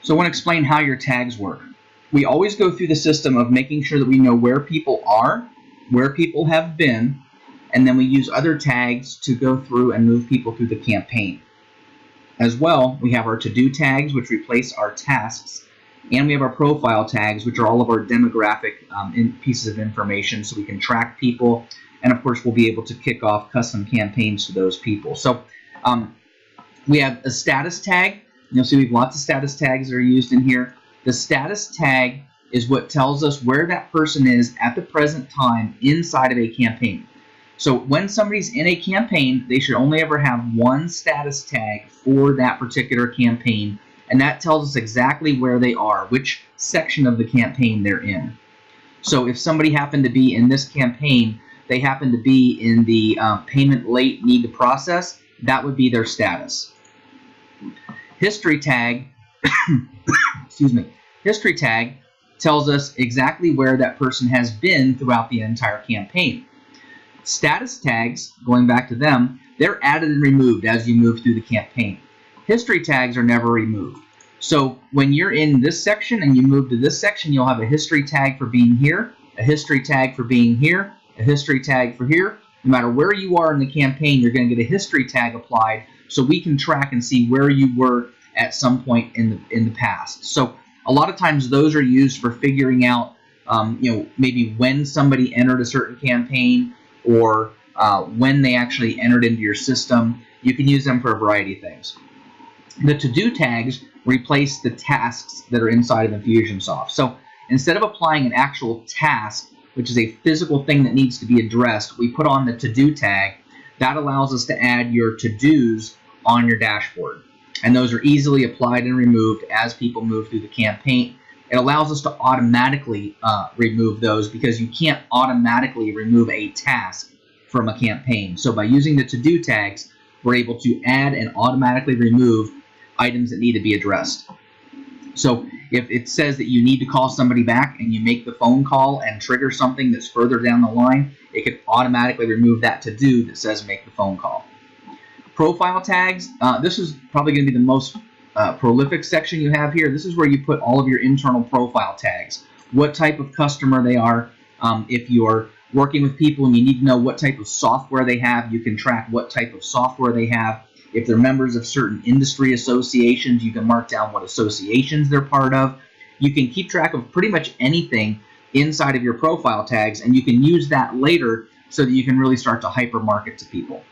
So I want to explain how your tags work. We always go through the system of making sure that we know where people are, where people have been, and then we use other tags to go through and move people through the campaign. As well, we have our to-do tags, which replace our tasks, and we have our profile tags, which are all of our demographic pieces of information, so we can track people, and of course we'll be able to kick off custom campaigns to those people. So we have a status tag. You'll see we have lots of status tags that are used in here. The status tag is what tells us where that person is at the present time inside of a campaign. So when somebody's in a campaign, they should only ever have one status tag for that particular campaign, and that tells us exactly where they are, which section of the campaign they're in. So if somebody happened to be in this campaign, they happen to be in the payment late, need to process, that would be their status. History tag, excuse me, history tag tells us exactly where that person has been throughout the entire campaign. Status tags, going back to them, they're added and removed as you move through the campaign. History tags are never removed. So when you're in this section and you move to this section, you'll have a history tag for being here, a history tag for being here, a history tag for here. No matter where you are in the campaign, you're going to get a history tag applied so we can track and see where you were at some point in the past. So a lot of times those are used for figuring out maybe when somebody entered a certain campaign or when they actually entered into your system. You can use them for a variety of things. The to-do tags replace the tasks that are inside of Infusionsoft. So instead of applying an actual task, which is a physical thing that needs to be addressed, we put on the to-do tag. That allows us to add your to-dos on your dashboard. And those are easily applied and removed as people move through the campaign. It allows us to automatically remove those because you can't automatically remove a task from a campaign. So by using the to-do tags, we're able to add and automatically remove items that need to be addressed. So if it says that you need to call somebody back and you make the phone call and trigger something that's further down the line, it could automatically remove that to-do that says make the phone call. Profile tags, this is probably going to be the most prolific section you have here. This is where you put all of your internal profile tags. What type of customer they are. If you're working with people and you need to know what type of software they have, you can track what type of software they have. If they're members of certain industry associations, you can mark down what associations they're part of. You can keep track of pretty much anything inside of your profile tags, and you can use that later so that you can really start to hypermarket to people.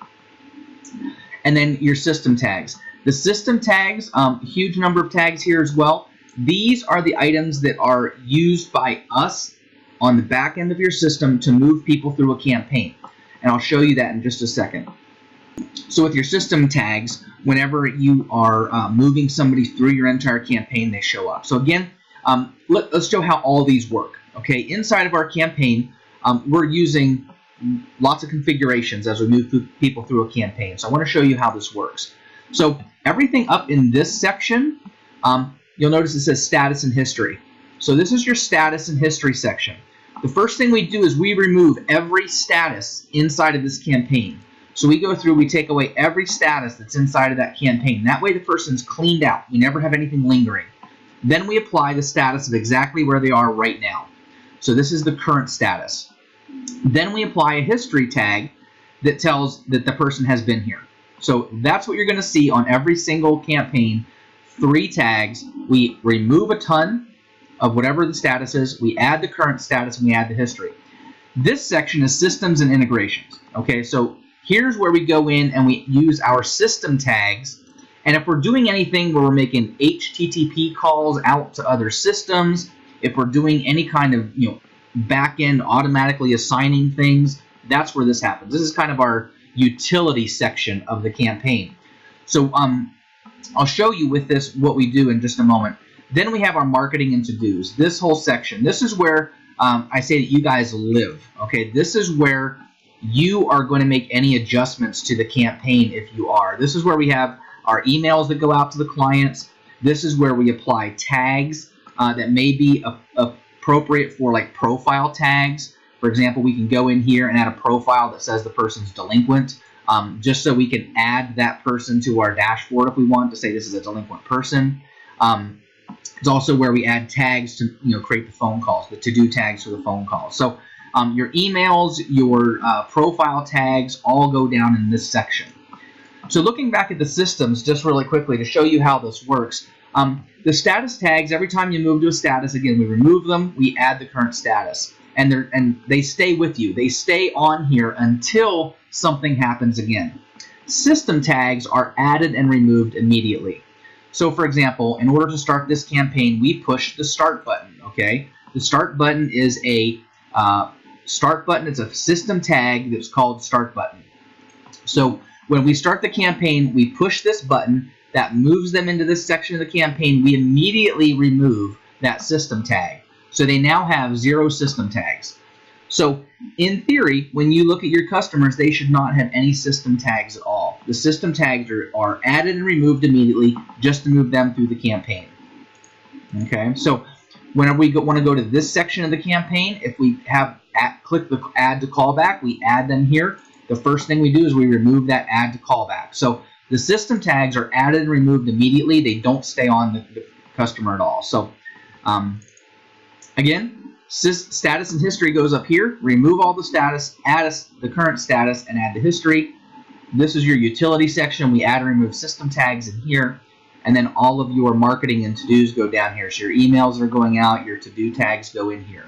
And then your system tags. The system tags, huge number of tags here as well. These are the items that are used by us on the back end of your system to move people through a campaign. And I'll show you that in just a second. So with your system tags, whenever you are moving somebody through your entire campaign, they show up. So again, let's show how all these work. Okay, inside of our campaign, we're using lots of configurations as we move people through a campaign. So I want to show you how this works. So everything up in this section, you'll notice it says status and history. So this is your status and history section. The first thing we do is we remove every status inside of this campaign. So we go through, we take away every status that's inside of that campaign. That way the person's cleaned out. We never have anything lingering. Then we apply the status of exactly where they are right now. So this is the current status. Then we apply a history tag that tells that the person has been here. So that's what you're going to see on every single campaign. 3 tags. We remove a ton of whatever the status is. We add the current status and we add the history. This section is systems and integrations. Okay, so here's where we go in and we use our system tags. And if we're doing anything where we're making HTTP calls out to other systems, if we're doing any kind of back end automatically assigning things, that's where this happens. This is kind of our utility section of the campaign. So I'll show you with this what we do in just a moment. Then we have our marketing and to-dos. This whole section. This is where I say that you guys live. Okay, this is where you are going to make any adjustments to the campaign if you are. This is where we have our emails that go out to the clients. This is where we apply tags that may be appropriate for like profile tags. For example, we can go in here and add a profile that says the person's delinquent, just so we can add that person to our dashboard if we want to say this is a delinquent person. It's also where we add tags to create the phone calls, the to-do tags for the phone calls. So your emails, your profile tags all go down in this section. So looking back at the systems just really quickly to show you how this works, the status tags, every time you move to a status, again, we remove them, we add the current status. And they stay with you. They stay on here until something happens again. System tags are added and removed immediately. So for example, in order to start this campaign, we push the start button, okay? The start button is a start button. It's a system tag that's called start button. So when we start the campaign, we push this button that moves them into this section of the campaign. We immediately remove that system tag. So they now have 0 system tags. So in theory, when you look at your customers, they should not have any system tags at all. The system tags are added and removed immediately just to move them through the campaign. Okay, so whenever we want to go to this section of the campaign, if we click the add to callback, we add them here. The first thing we do is we remove that add to callback. So the system tags are added and removed immediately. They don't stay on the customer at all. So again, status and history goes up here. Remove all the status, add the current status, and add the history. This is your utility section. We add and remove system tags in here. And then all of your marketing and to-dos go down here. So your emails are going out, your to-do tags go in here.